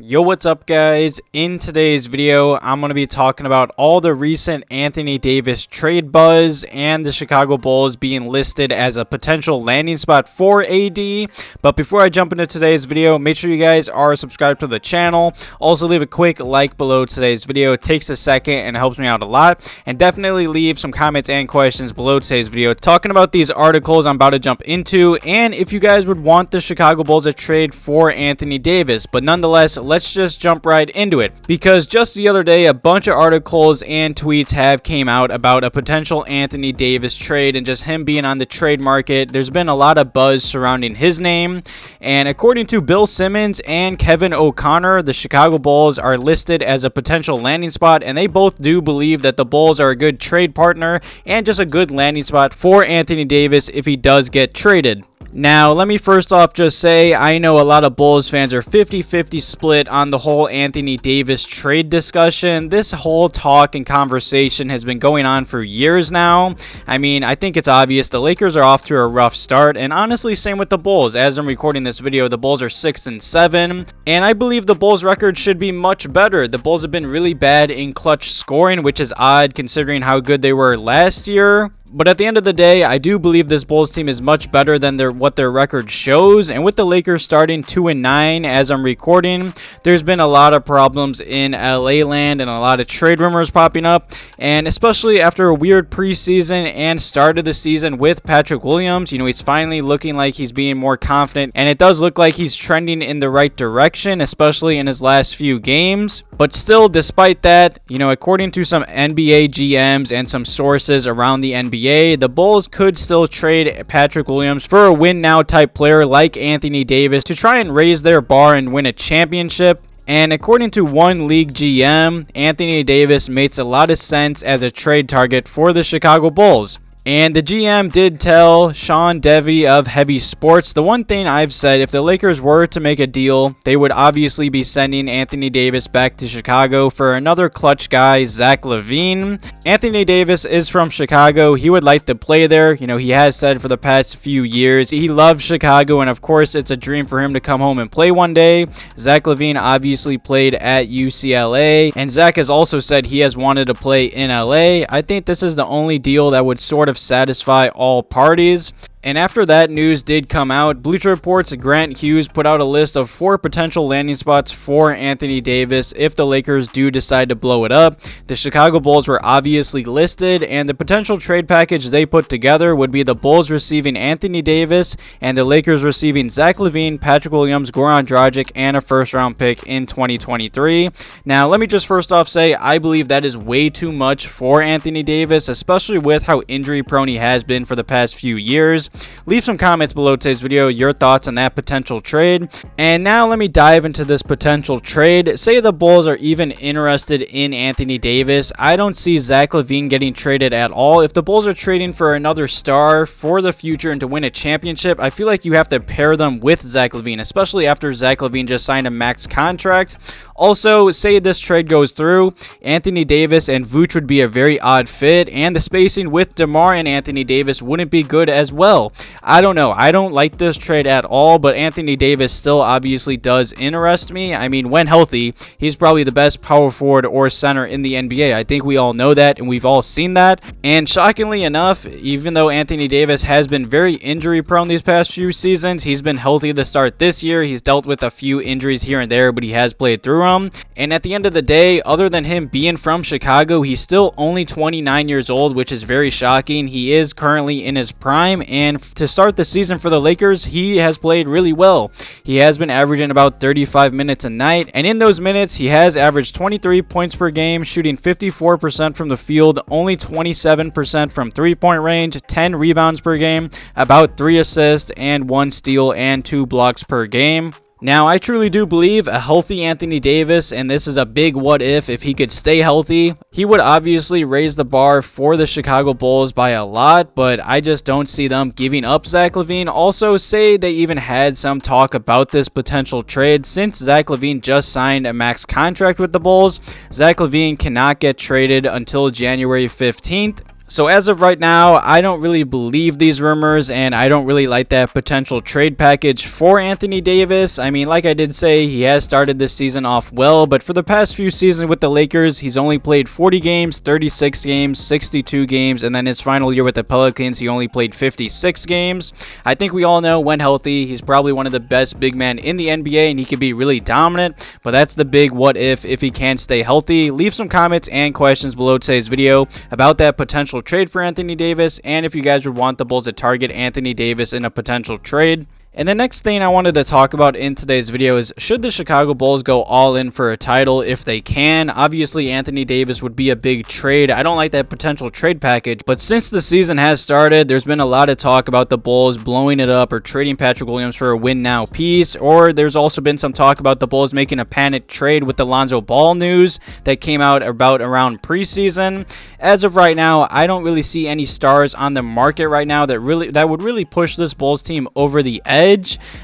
Yo, what's up guys? In today's video, I'm going to be talking about all the recent Anthony Davis trade buzz and the Chicago Bulls being listed as a potential landing spot for AD. But before I jump into today's video, make sure you guys are subscribed to the channel. Also leave a quick like below today's video. It takes a second and it helps me out a lot. And definitely leave some comments and questions below today's video talking about these articles I'm about to jump into, and if you guys would want the Chicago Bulls to trade for Anthony Davis. But nonetheless, let's just jump right into it, because just the other day a bunch of articles and tweets have came out about a potential Anthony Davis trade and just him being on the trade market. There's been a lot of buzz surrounding his name, and according to Bill Simmons and Kevin O'Connor, the Chicago Bulls are listed as a potential landing spot, and they both do believe that the Bulls are a good trade partner and just a good landing spot for Anthony Davis if he does get traded. Now, let me first off just say I know a lot of Bulls fans are 50-50 split on the whole Anthony Davis trade discussion. This whole talk and conversation has been going on for years now. I mean, I think it's obvious the Lakers are off to a rough start, and honestly, same with the Bulls. As I'm recording this video, the Bulls are 6-7, and I believe the Bulls' record should be much better. The Bulls have been really bad in clutch scoring, which is odd considering how good they were last year. But at the end of the day, I do believe this Bulls team is much better than what their record shows. And with the Lakers starting 2-9 as I'm recording, there's been a lot of problems in LA land and a lot of trade rumors popping up. And especially after a weird preseason and start of the season with Patrick Williams, he's finally looking like he's being more confident. And it does look like he's trending in the right direction, especially in his last few games. But still, despite that, according to some NBA GMs and some sources around the NBA, the Bulls could still trade Patrick Williams for a win-now type player like Anthony Davis to try and raise their bar and win a championship. And according to one league GM, Anthony Davis makes a lot of sense as a trade target for the Chicago Bulls. And the GM did tell Sean Devey of Heavy Sports, the one thing I've said, if the Lakers were to make a deal, they would obviously be sending Anthony Davis back to Chicago for another clutch guy, Zach LaVine. Anthony Davis is from Chicago. He would like to play there. He has said for the past few years he loves Chicago, and of course it's a dream for him to come home and play one day. Zach LaVine obviously played at UCLA, and Zach has also said he has wanted to play in LA. I think this is the only deal that would sort of satisfy all parties. And after that news did come out, Bleacher Report's Grant Hughes put out a list of 4 potential landing spots for Anthony Davis if the Lakers do decide to blow it up. The Chicago Bulls were obviously listed, and the potential trade package they put together would be the Bulls receiving Anthony Davis and the Lakers receiving Zach LaVine, Patrick Williams, Goran Dragic, and a first-round pick in 2023. Now, let me just first off say I believe that is way too much for Anthony Davis, especially with how injury-prone he has been for the past few years. Leave some comments below today's video, your thoughts on that potential trade. And now let me dive into this potential trade. Say the Bulls are even interested in Anthony Davis. I don't see Zach LaVine getting traded at all. If the Bulls are trading for another star for the future and to win a championship, I feel like you have to pair them with Zach LaVine, especially after Zach LaVine just signed a max contract. Also, say this trade goes through, Anthony Davis and Vucevic would be a very odd fit, and the spacing with Demar and Anthony Davis wouldn't be good as well. I don't know. I don't like this trade at all, but Anthony Davis still obviously does interest me. I mean, when healthy, he's probably the best power forward or center in the NBA. I think we all know that, and we've all seen that. And shockingly enough, even though Anthony Davis has been very injury prone these past few seasons, he's been healthy to start this year. He's dealt with a few injuries here and there, but he has played through them. And at the end of the day, other than him being from Chicago, he's still only 29 years old, which is very shocking. He is currently in his prime, and to start the season for the Lakers, he has played really well. He has been averaging about 35 minutes a night, and in those minutes, he has averaged 23 points per game, shooting 54% from the field, only 27% from three-point range, 10 rebounds per game, about 3 assists, and 1 steal and 2 blocks per game. Now, I truly do believe a healthy Anthony Davis, and this is a big what if he could stay healthy, he would obviously raise the bar for the Chicago Bulls by a lot, but I just don't see them giving up Zach LaVine. Also, say they even had some talk about this potential trade. Since Zach LaVine just signed a max contract with the Bulls, Zach LaVine cannot get traded until January 15th. So as of right now, I don't really believe these rumors, and I don't really like that potential trade package for Anthony Davis. I mean, like I did say, he has started this season off well, but for the past few seasons with the Lakers, he's only played 40 games, 36 games, 62 games, and then his final year with the Pelicans, he only played 56 games. I think we all know when healthy, he's probably one of the best big men in the NBA, and he could be really dominant, but that's the big what if he can't stay healthy. Leave some comments and questions below today's video about that potential trade for Anthony Davis, and if you guys would want the Bulls to target Anthony Davis in a potential trade. And the next thing I wanted to talk about in today's video is, should the Chicago Bulls go all in for a title if they can? Obviously, Anthony Davis would be a big trade. I don't like that potential trade package, but since the season has started, there's been a lot of talk about the Bulls blowing it up or trading Patrick Williams for a win now piece, or there's also been some talk about the Bulls making a panic trade with the Lonzo Ball news that came out about around preseason. As of right now, I don't really see any stars on the market right now that would really push this Bulls team over the edge.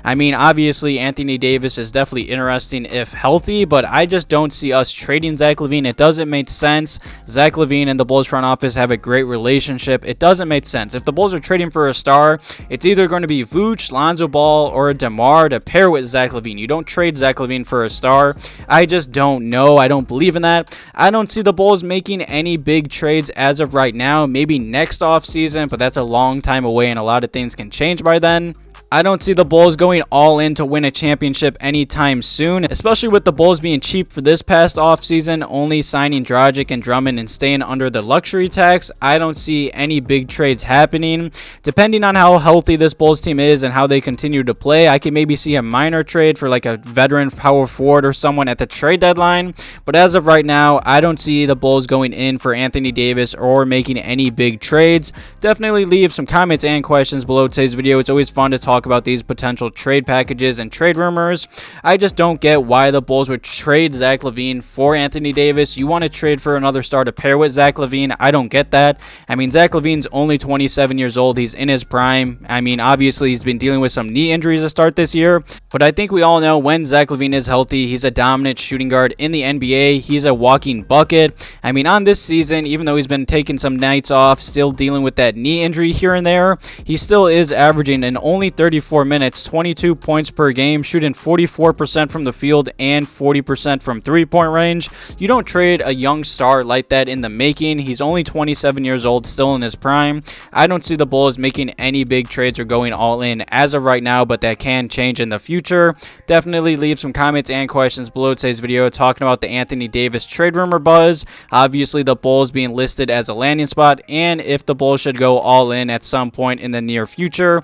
I mean, obviously, Anthony Davis is definitely interesting if healthy, but I just don't see us trading Zach LaVine. It doesn't make sense. Zach LaVine and the Bulls front office have a great relationship. It doesn't make sense. If the Bulls are trading for a star, it's either going to be Vooch, Lonzo Ball, or a Demar to pair with Zach LaVine. You don't trade Zach LaVine for a star. I just don't know. I don't believe in that. I don't see the Bulls making any big trades as of right now. Maybe next offseason, but that's a long time away, and a lot of things can change by then. I don't see the Bulls going all in to win a championship anytime soon, especially with the Bulls being cheap for this past offseason, only signing Dragic and Drummond and staying under the luxury tax. I don't see any big trades happening. Depending on how healthy this Bulls team is and how they continue to play, I can maybe see a minor trade for like a veteran power forward or someone at the trade deadline. But as of right now, I don't see the Bulls going in for Anthony Davis or making any big trades. Definitely leave some comments and questions below today's video. It's always fun to talk about these potential trade packages and trade rumors. I just don't get why the Bulls would trade Zach LaVine for Anthony Davis. You want to trade for another star to pair with Zach LaVine? I don't get that. I mean, Zach LaVine's only 27 years old. He's in his prime. I mean, obviously, he's been dealing with some knee injuries to start this year, but I think we all know when Zach LaVine is healthy, he's a dominant shooting guard in the NBA. He's a walking bucket. I mean, on this season, even though he's been taking some nights off, still dealing with that knee injury here and there, he still is averaging in only 34 minutes, 22 points per game, shooting 44% from the field and 40% from three-point range. You don't trade a young star like that in the making. He's only 27 years old, still in his prime. I don't see the Bulls making any big trades or going all in as of right now, but that can change in the future. Definitely leave some comments and questions below today's video talking about the Anthony Davis trade rumor buzz. Obviously, the Bulls being listed as a landing spot, and if the Bulls should go all in at some point in the near future.